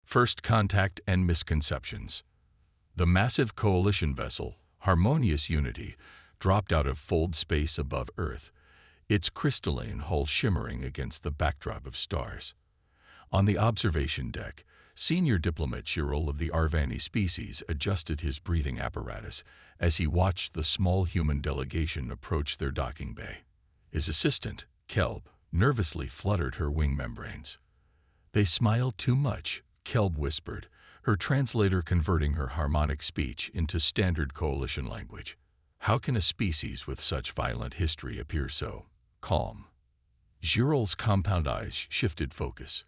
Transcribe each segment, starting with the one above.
First Contact and Misconceptions. The massive coalition vessel, Harmonious Unity, dropped out of fold space above Earth, its crystalline hull shimmering against the backdrop of stars. On the observation deck, senior diplomat Cyril of the Arvani species adjusted his breathing apparatus as he watched the small human delegation approach their docking bay. His assistant, Kelb, nervously fluttered her wing membranes. "They smile too much," Kelb whispered, her translator converting her harmonic speech into standard coalition language. "How can a species with such violent history appear so calm?" Girold's compound eyes shifted focus.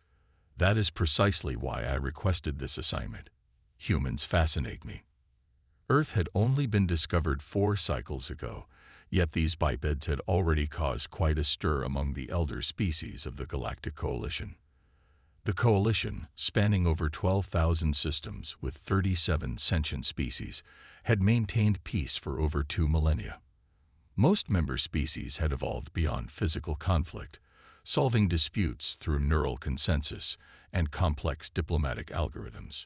"That is precisely why I requested this assignment. Humans fascinate me." Earth had only been discovered 4 cycles ago, yet these bipeds had already caused quite a stir among the elder species of the Galactic Coalition. The coalition, spanning over 12,000 systems with 37 sentient species, had maintained peace for over 2 millennia. Most member species had evolved beyond physical conflict, solving disputes through neural consensus and complex diplomatic algorithms.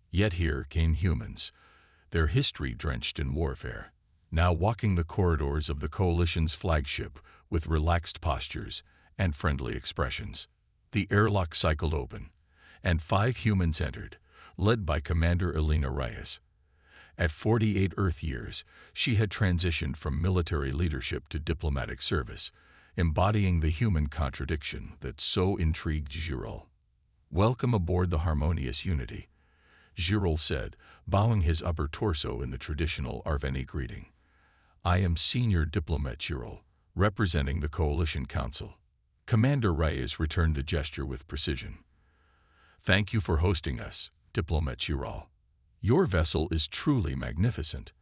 Yet here came humans, their history drenched in warfare, now walking the corridors of the Coalition's flagship with relaxed postures and friendly expressions. The airlock cycled open, and 5 humans entered, led by Commander Elena Reyes. At 48 Earth years, she had transitioned from military leadership to diplomatic service, embodying the human contradiction that so intrigued Girold. "Welcome aboard the Harmonious Unity," Girold said, bowing his upper torso in the traditional Arvani greeting. "I am Senior Diplomat Girold, representing the Coalition Council." Commander Reyes returned the gesture with precision. "Thank you for hosting us, Diplomat Girold. Your vessel is truly magnificent."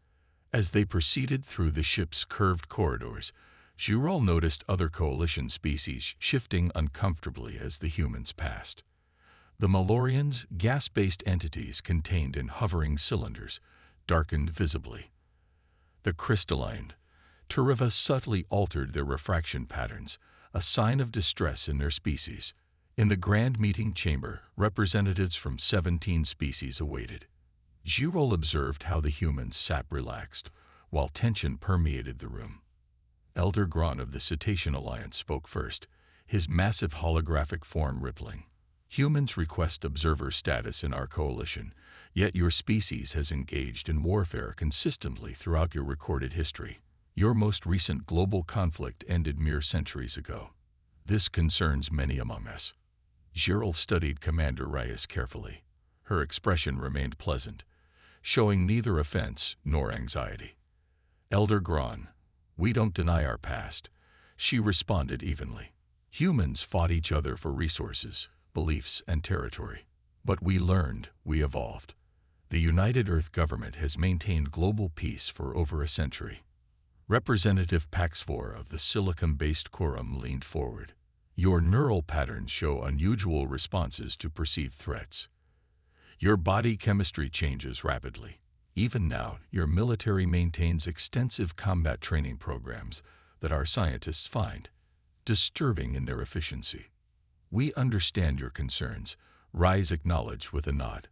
As they proceeded through the ship's curved corridors, Girold noticed other Coalition species shifting uncomfortably as the humans passed. The Malorians, gas-based entities contained in hovering cylinders, darkened visibly. The crystalline Turiva subtly altered their refraction patterns, a sign of distress in their species. In the grand meeting chamber, representatives from 17 species awaited. Girold observed how the humans sat relaxed, while tension permeated the room. Elder Gron of the Cetacean Alliance spoke first, his massive holographic form rippling. "Humans request observer status in our coalition, yet your species has engaged in warfare consistently throughout your recorded history. Your most recent global conflict ended mere centuries ago. This concerns many among us." Girold studied Commander Reyes carefully. Her expression remained pleasant, showing neither offense nor anxiety. "Elder Gron, we don't deny our past," she responded evenly. "Humans fought each other for resources, beliefs, and territory. But we learned, we evolved. The United Earth government has maintained global peace for over a century." Representative Paxvor of the silicon-based quorum leaned forward. "Your neural patterns show unusual responses to perceived threats. Your body chemistry changes rapidly. Even now, your military maintains extensive combat training programs that our scientists find disturbing in their efficiency." "We understand your concerns," Reyes acknowledged with a nod.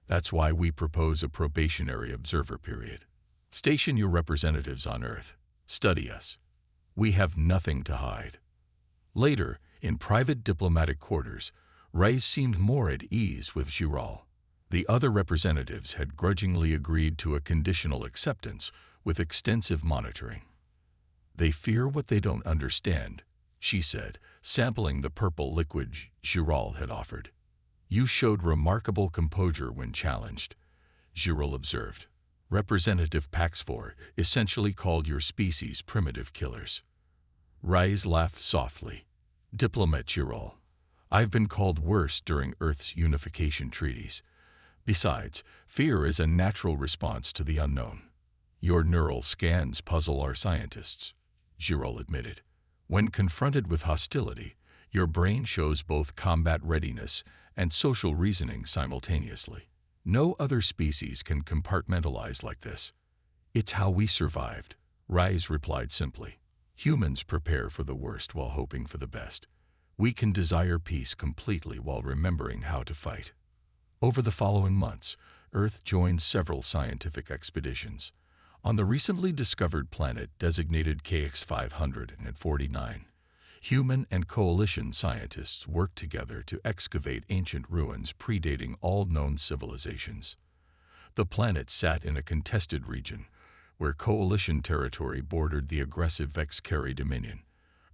"That's why we propose a probationary observer period. Station your representatives on Earth. Study us. We have nothing to hide." Later, in private diplomatic quarters, Reyes seemed more at ease with Girold. The other representatives had grudgingly agreed to a conditional acceptance with extensive monitoring. "They fear what they don't understand," she said, sampling the purple liquid Girold had offered. "You showed remarkable composure when challenged," Girold observed. Representative Paxvor essentially called your species primitive killers. Reyes laughed softly. "Diplomat Girold, I've been called worse during Earth's unification treaties. Besides, fear is a natural response to the unknown." "Your neural scans puzzle our scientists," Girold admitted. "When confronted with hostility, your brain shows both combat readiness and social reasoning simultaneously. No other species can compartmentalize like this." "It's how we survived," Reyes replied simply. "Humans prepare for the worst while hoping for the best. We can desire peace completely while remembering how to fight." Over the following months, Earth joined several scientific expeditions. On the recently discovered planet designated KX-549, human and coalition scientists worked together to excavate ancient ruins predating all known civilizations. The planet sat in a contested region, where coalition territory bordered the aggressive Vexcari Dominion,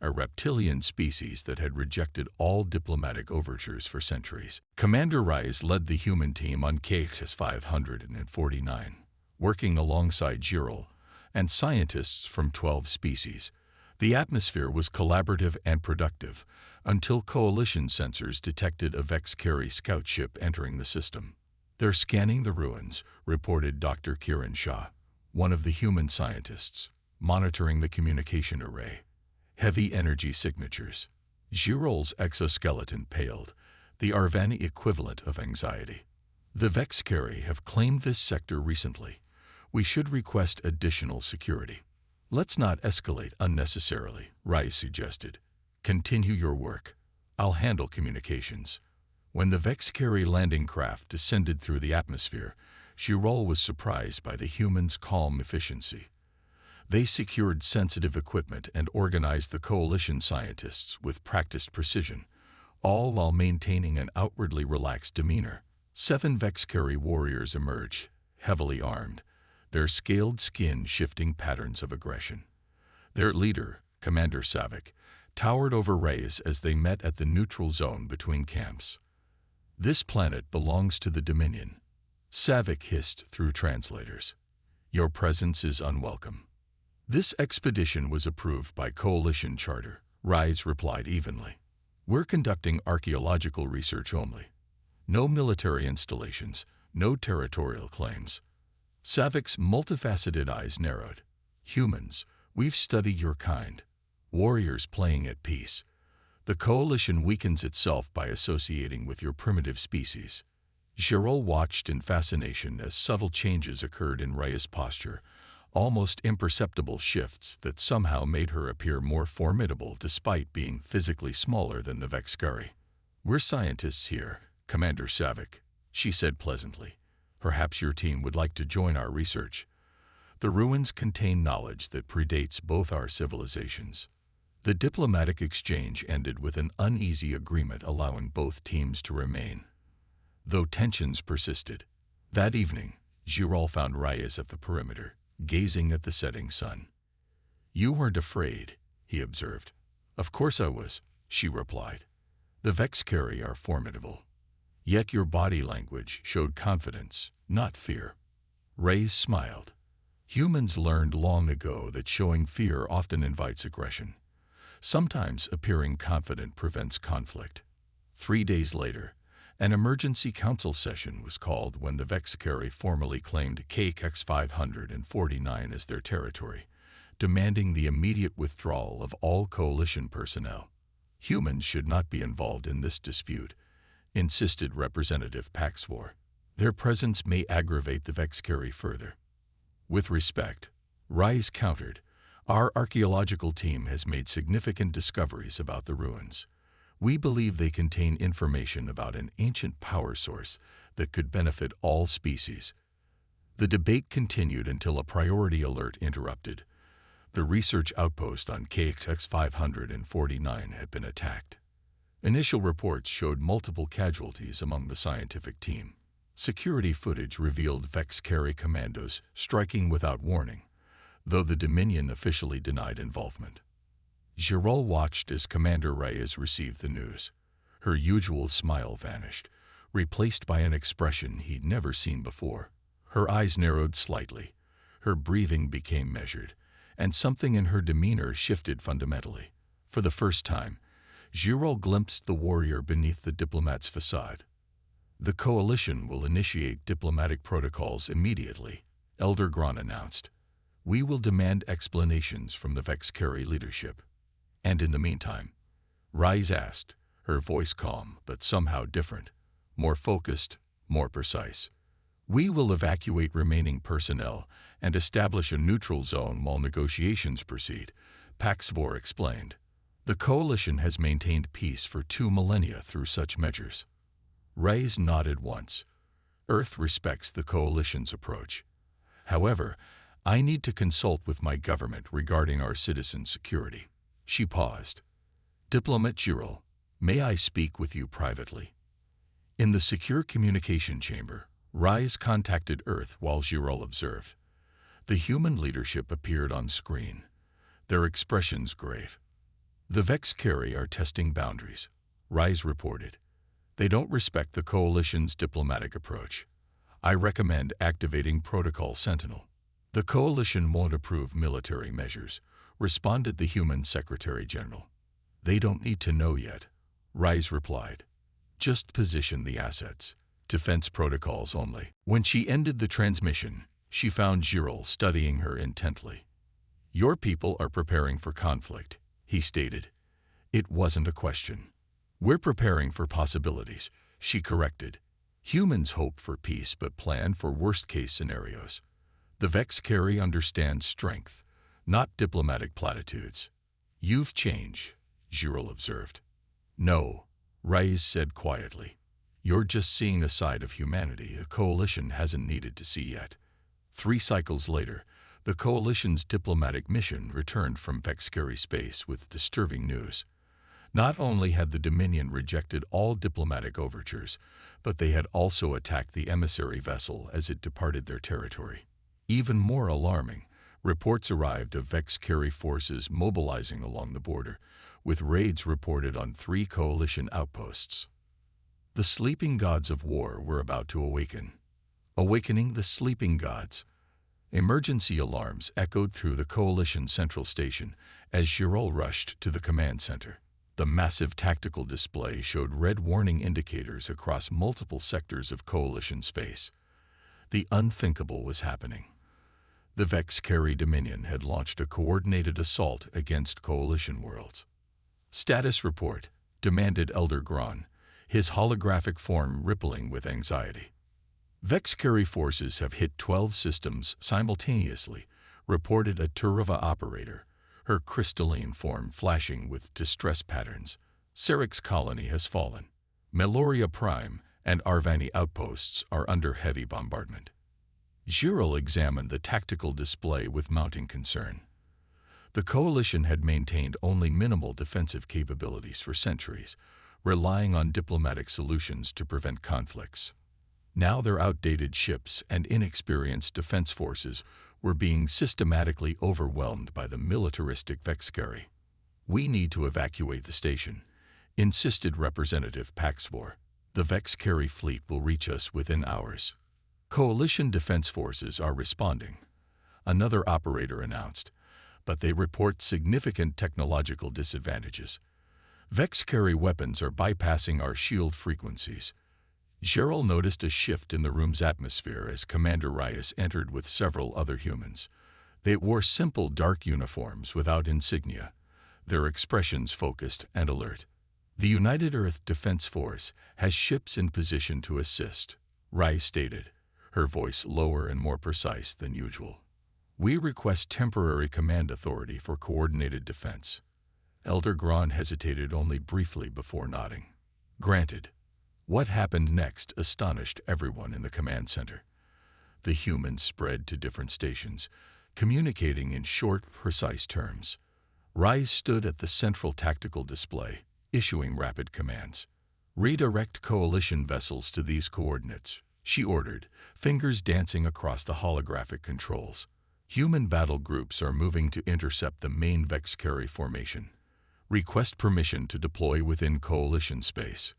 a reptilian species that had rejected all diplomatic overtures for centuries. Commander Rice led the human team on KX-549, working alongside Girol and scientists from 12 species. The atmosphere was collaborative and productive until coalition sensors detected a Vexcari scout ship entering the system. "They're scanning the ruins," reported Dr. Kiran Shah, one of the human scientists, monitoring the communication array. "Heavy energy signatures." Girol's exoskeleton paled, the Arvani equivalent of anxiety. "The Vexcari have claimed this sector recently. We should request additional security." "Let's not escalate unnecessarily," Rice suggested. "Continue your work. I'll handle communications." When the Vexcari landing craft descended through the atmosphere, Girol was surprised by the humans' calm efficiency. They secured sensitive equipment and organized the coalition scientists with practiced precision, all while maintaining an outwardly relaxed demeanor. 7 Vexcari warriors emerged, heavily armed, their scaled skin shifting patterns of aggression. Their leader, Commander Savick, towered over Reyes as they met at the neutral zone between camps. "This planet belongs to the Dominion," Savick hissed through translators. "Your presence is unwelcome." "This expedition was approved by Coalition Charter," Reyes replied evenly. "We're conducting archaeological research only. No military installations, no territorial claims." Savick's multifaceted eyes narrowed. "Humans, we've studied your kind. Warriors playing at peace. The coalition weakens itself by associating with your primitive species." Girol watched in fascination as subtle changes occurred in Reyes' posture, almost imperceptible shifts that somehow made her appear more formidable despite being physically smaller than the Vexcari. "We're scientists here, Commander Savick," she said pleasantly. "Perhaps your team would like to join our research. The ruins contain knowledge that predates both our civilizations." The diplomatic exchange ended with an uneasy agreement allowing both teams to remain, though tensions persisted. That evening, Girol found Reyes at the perimeter, gazing at the setting sun. "You weren't afraid," he observed. "Of course I was," she replied. "The Vexcari are formidable. Yet your body language showed confidence, not fear." Reyes smiled. Humans learned long ago that showing fear often invites aggression. Sometimes appearing confident prevents conflict. 3 days later, an emergency council session was called when the Vexcari formally claimed KX-549 as their territory, demanding the immediate withdrawal of all coalition personnel. "Humans should not be involved in this dispute," insisted Representative Paxvor. "Their presence may aggravate the Vexcari further." With respect, Reyes countered, "Our archaeological team has made significant discoveries about the ruins. We believe they contain information about an ancient power source that could benefit all species." The debate continued until a priority alert interrupted. The research outpost on KX-549 had been attacked. Initial reports showed multiple casualties among the scientific team. Security footage revealed Vexcari commandos striking without warning, though the Dominion officially denied involvement. Girol watched as Commander Reyes received the news. Her usual smile vanished, replaced by an expression he'd never seen before. Her eyes narrowed slightly, her breathing became measured, and something in her demeanor shifted fundamentally. For the first time, Girol glimpsed the warrior beneath the Diplomats' facade. "The Coalition will initiate diplomatic protocols immediately," Elder Gron announced. "We will demand explanations from the Vexcari leadership." "And in the meantime?" Reyes asked, her voice calm but somehow different, more focused, more precise. "We will evacuate remaining personnel and establish a neutral zone while negotiations proceed," Paxvor explained. "The Coalition has maintained peace for 2 millennia through such measures." Reyes nodded once, Earth respects the Coalition's approach. However, I need to consult with my government regarding our citizens' security." She paused. "Diplomat Girol, may I speak with you privately?" In the secure communication chamber, Rise contacted Earth while Girol observed. The human leadership appeared on screen, their expressions grave. "The Vexcari are testing boundaries," Rise reported. "They don't respect the Coalition's diplomatic approach. I recommend activating Protocol Sentinel." "The Coalition won't approve military measures," responded the human Secretary General. "They don't need to know yet," Rise replied. "Just position the assets. Defense protocols only." When she ended the transmission, she found Girol studying her intently. "Your people are preparing for conflict," he stated. It wasn't a question. "We're preparing for possibilities," she corrected. "Humans hope for peace but plan for worst-case scenarios. The Vexcari understand strength, not diplomatic platitudes." "You've changed," Girol observed. "No," Rise said quietly. "You're just seeing a side of humanity a coalition hasn't needed to see yet." 3 cycles later, the Coalition's diplomatic mission returned from Vexcari space with disturbing news. Not only had the Dominion rejected all diplomatic overtures, but they had also attacked the emissary vessel as it departed their territory. Even more alarming, reports arrived of Vexcari forces mobilizing along the border, with raids reported on 3 Coalition outposts. The sleeping gods of war were about to awaken. Awakening the sleeping gods. Emergency alarms echoed through the Coalition Central Station as Girol rushed to the command center. The massive tactical display showed red warning indicators across multiple sectors of Coalition space. The unthinkable was happening. The Vexcari Dominion had launched a coordinated assault against Coalition worlds. "Status report," demanded Elder Gron, his holographic form rippling with anxiety. "Vexcari forces have hit 12 systems simultaneously," reported a Turova operator, her crystalline form flashing with distress patterns. "Sarek's colony has fallen. Meloria Prime and Arvani outposts are under heavy bombardment." Girol examined the tactical display with mounting concern. The Coalition had maintained only minimal defensive capabilities for centuries, relying on diplomatic solutions to prevent conflicts. Now their outdated ships and inexperienced defense forces were being systematically overwhelmed by the militaristic Vexcari. "We need to evacuate the station," insisted Representative Paxvor. "The Vexcari fleet will reach us within hours." "Coalition defense forces are responding," another operator announced, "but they report significant technological disadvantages. Vexcari weapons are bypassing our shield frequencies." Girol noticed a shift in the room's atmosphere as Commander Reyes entered with several other humans. They wore simple dark uniforms without insignia, their expressions focused and alert. "The United Earth Defense Force has ships in position to assist," Reyes stated, her voice lower and more precise than usual. "We request temporary command authority for coordinated defense." Elder Gron hesitated only briefly before nodding. "Granted." What happened next astonished everyone in the command center. The humans spread to different stations, communicating in short, precise terms. Rise stood at the central tactical display, issuing rapid commands. "Redirect Coalition vessels to these coordinates," she ordered, fingers dancing across the holographic controls. "Human battle groups are moving to intercept the main Vexcari formation. Request permission to deploy within Coalition space."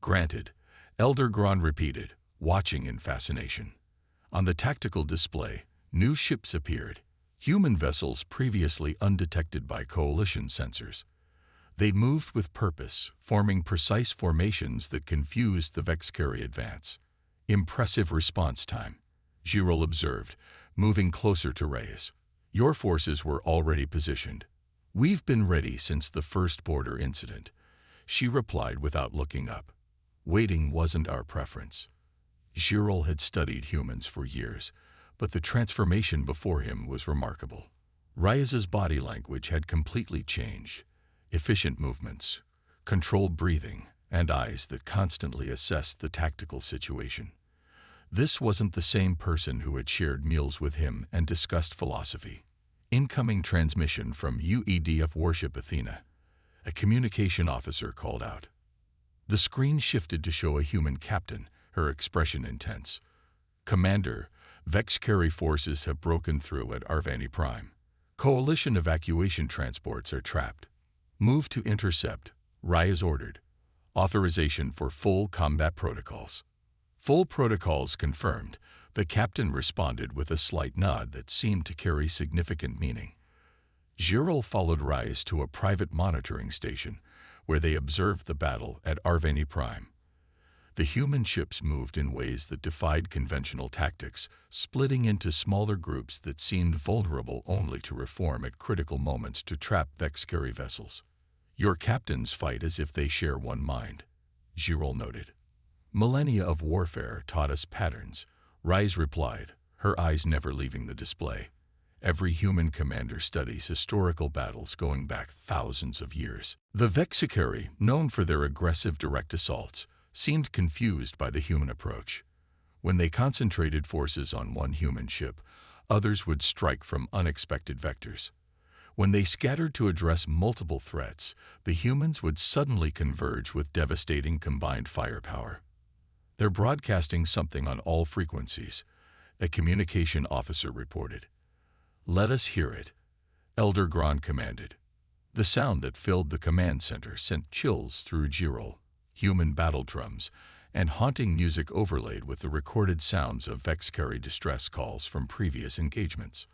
"Granted," Elder Gron repeated, watching in fascination. On the tactical display, new ships appeared, human vessels previously undetected by Coalition sensors. They moved with purpose, forming precise formations that confused the Vexcari advance. "Impressive response time," Girol observed, moving closer to Reyes. "Your forces were already positioned." "We've been ready since the first border incident," she replied without looking up. "Waiting wasn't our preference." Girol had studied humans for years, but the transformation before him was remarkable. Reyes's body language had completely changed. Efficient movements, controlled breathing, and eyes that constantly assessed the tactical situation. This wasn't the same person who had shared meals with him and discussed philosophy. Incoming transmission from UEDF Warship Athena. A communication officer called out. The screen shifted to show a human captain, her expression intense. Commander, Vex carry forces have broken through at Arvani Prime. Coalition evacuation transports are trapped. Move to intercept. Rai ordered. Authorization for full combat protocols. Full protocols confirmed. The captain responded with a slight nod that seemed to carry significant meaning. Girol followed Rais to a private monitoring station, where they observed the battle at Arvani Prime. The human ships moved in ways that defied conventional tactics, splitting into smaller groups that seemed vulnerable only to reform at critical moments to trap Vex-carry vessels. Your captains fight as if they share one mind, Girol noted. Millennia of warfare taught us patterns, Rais replied, her eyes never leaving the display. Every human commander studies historical battles going back thousands of years. The Vexicari, known for their aggressive direct assaults, seemed confused by the human approach. When they concentrated forces on one human ship, others would strike from unexpected vectors. When they scattered to address multiple threats, the humans would suddenly converge with devastating combined firepower. They're broadcasting something on all frequencies, a communication officer reported. Let us hear it, Elder Grand commanded. The sound that filled the command center sent chills through Girol. Human battle drums, and haunting music overlaid with the recorded sounds of Vex-carry distress calls from previous engagements.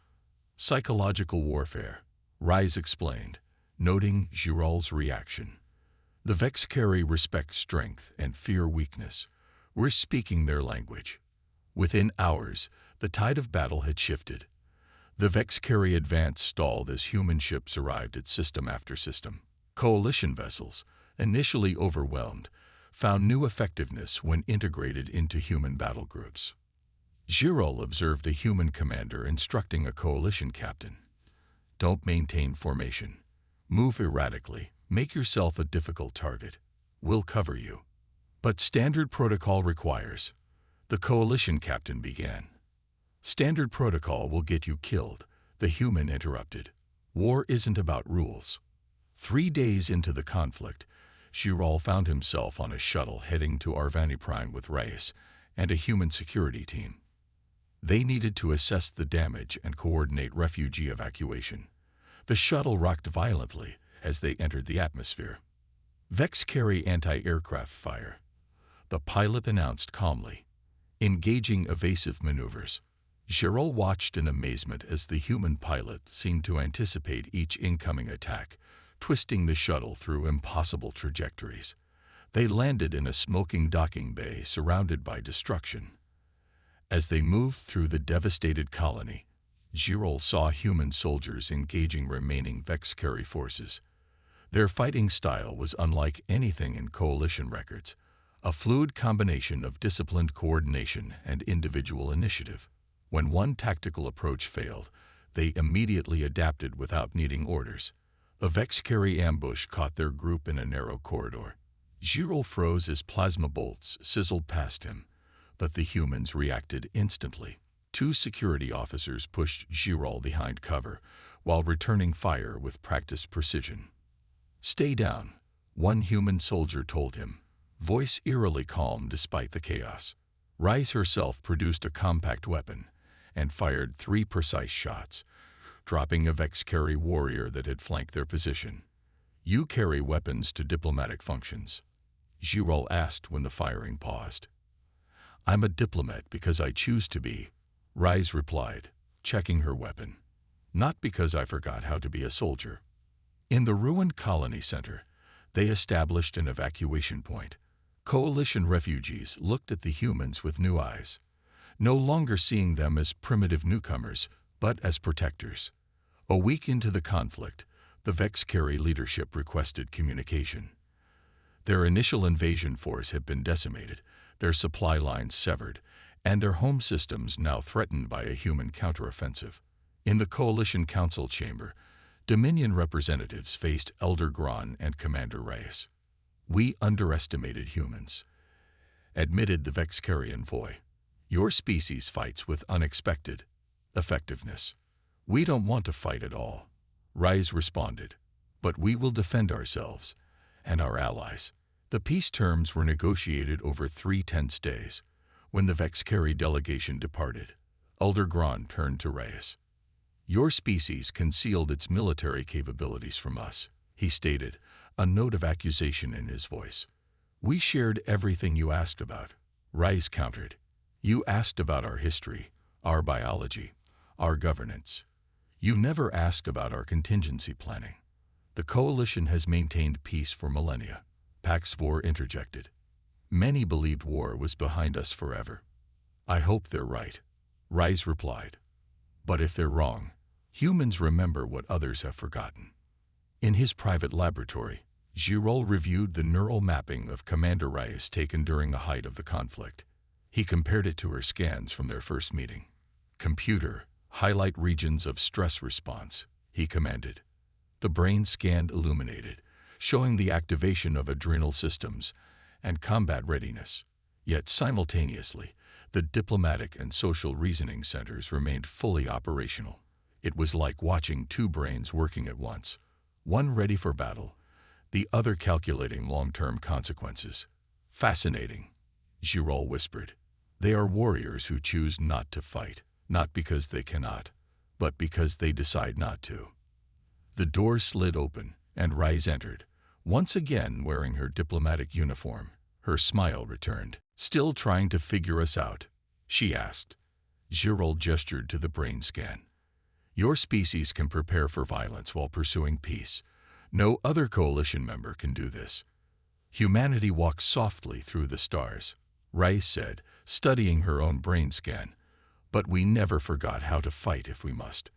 Psychological warfare, Rais explained, noting Girol's reaction. The Vex-carry respect strength and fear weakness. We're speaking their language. Within hours, the tide of battle had shifted. The Vex-carry advance stalled as human ships arrived at system after system. Coalition vessels, initially overwhelmed, found new effectiveness when integrated into human battle groups. Girol observed a human commander instructing a coalition captain. Don't maintain formation. Move erratically. Make yourself a difficult target. We'll cover you. But standard protocol requires. The coalition captain began. Standard protocol will get you killed, the human interrupted. War isn't about rules. 3 days into the conflict, Girol found himself on a shuttle heading to Arvani Prime with Rais and a human security team. They needed to assess the damage and coordinate refugee evacuation. The shuttle rocked violently as they entered the atmosphere. Vex-carry anti-aircraft fire. The pilot announced calmly, engaging evasive maneuvers. Girol watched in amazement as the human pilot seemed to anticipate each incoming attack, twisting the shuttle through impossible trajectories. They landed in a smoking docking bay surrounded by destruction. As they moved through the devastated colony, Girol saw human soldiers engaging remaining Vex-carry forces. Their fighting style was unlike anything in coalition records, a fluid combination of disciplined coordination and individual initiative. When one tactical approach failed, they immediately adapted without needing orders. A Vex-carry ambush caught their group in a narrow corridor. Girol froze as plasma bolts sizzled past him, but the humans reacted instantly. 2 security officers pushed Girol behind cover while returning fire with practiced precision. Stay down, one human soldier told him, voice eerily calm despite the chaos. Rais herself produced a compact weapon and fired 3 precise shots, dropping a Vex-carry warrior that had flanked their position. You carry weapons to diplomatic functions, Girol asked when the firing paused. I'm a diplomat because I choose to be, Rais replied, checking her weapon. Not because I forgot how to be a soldier. In the ruined colony center, they established an evacuation point. Coalition refugees looked at the humans with new eyes, no longer seeing them as primitive newcomers, but as protectors. A week into the conflict, the Vex-carry leadership requested communication. Their initial invasion force had been decimated, their supply lines severed, and their home systems now threatened by a human counteroffensive. In the Coalition Council chamber, Dominion representatives faced Elder Gran and Commander Reyes. We underestimated humans, admitted the Vex-carry envoy. Your species fights with unexpected effectiveness. We don't want to fight at all, Rise responded, but we will defend ourselves and our allies. The peace terms were negotiated over 3 tense days. When the Vexcari delegation departed, Elder Gron turned to Reyes. Your species concealed its military capabilities from us, he stated, a note of accusation in his voice. We shared everything you asked about, Reyes countered. You asked about our history, our biology, our governance. You never asked about our contingency planning. The Coalition has maintained peace for millennia, Pax Vor interjected. Many believed war was behind us forever. I hope they're right, Rise replied. But if they're wrong, humans remember what others have forgotten. In his private laboratory, Girol reviewed the neural mapping of Commander Reyes taken during the height of the conflict. He compared it to her scans from their first meeting. Computer, highlight regions of stress response, he commanded. The brain scanned illuminated, showing the activation of adrenal systems and combat readiness. Yet simultaneously, the diplomatic and social reasoning centers remained fully operational. It was like watching 2 brains working at once, one ready for battle, the other calculating long-term consequences. Fascinating, Girol whispered. They are warriors who choose not to fight, not because they cannot, but because they decide not to. The door slid open, and Rise entered, once again wearing her diplomatic uniform. Her smile returned. Still trying to figure us out? She asked. Girol gestured to the brain scan. Your species can prepare for violence while pursuing peace. No other Coalition member can do this. Humanity walks softly through the stars, Rise said, studying her own brain scan. But we never forgot how to fight if we must.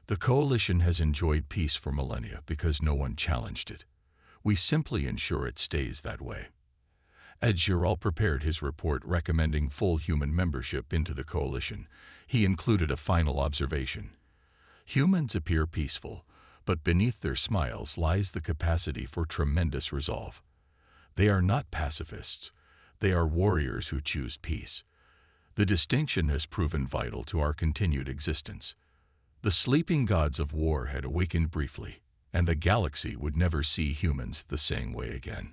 The Coalition has enjoyed peace for millennia because no one challenged it. We simply ensure it stays that way. As Girol prepared his report recommending full human membership into the Coalition, he included a final observation. Humans appear peaceful, but beneath their smiles lies the capacity for tremendous resolve. They are not pacifists. They are warriors who choose peace. The distinction has proven vital to our continued existence. The sleeping gods of war had awakened briefly, and the galaxy would never see humans the same way again.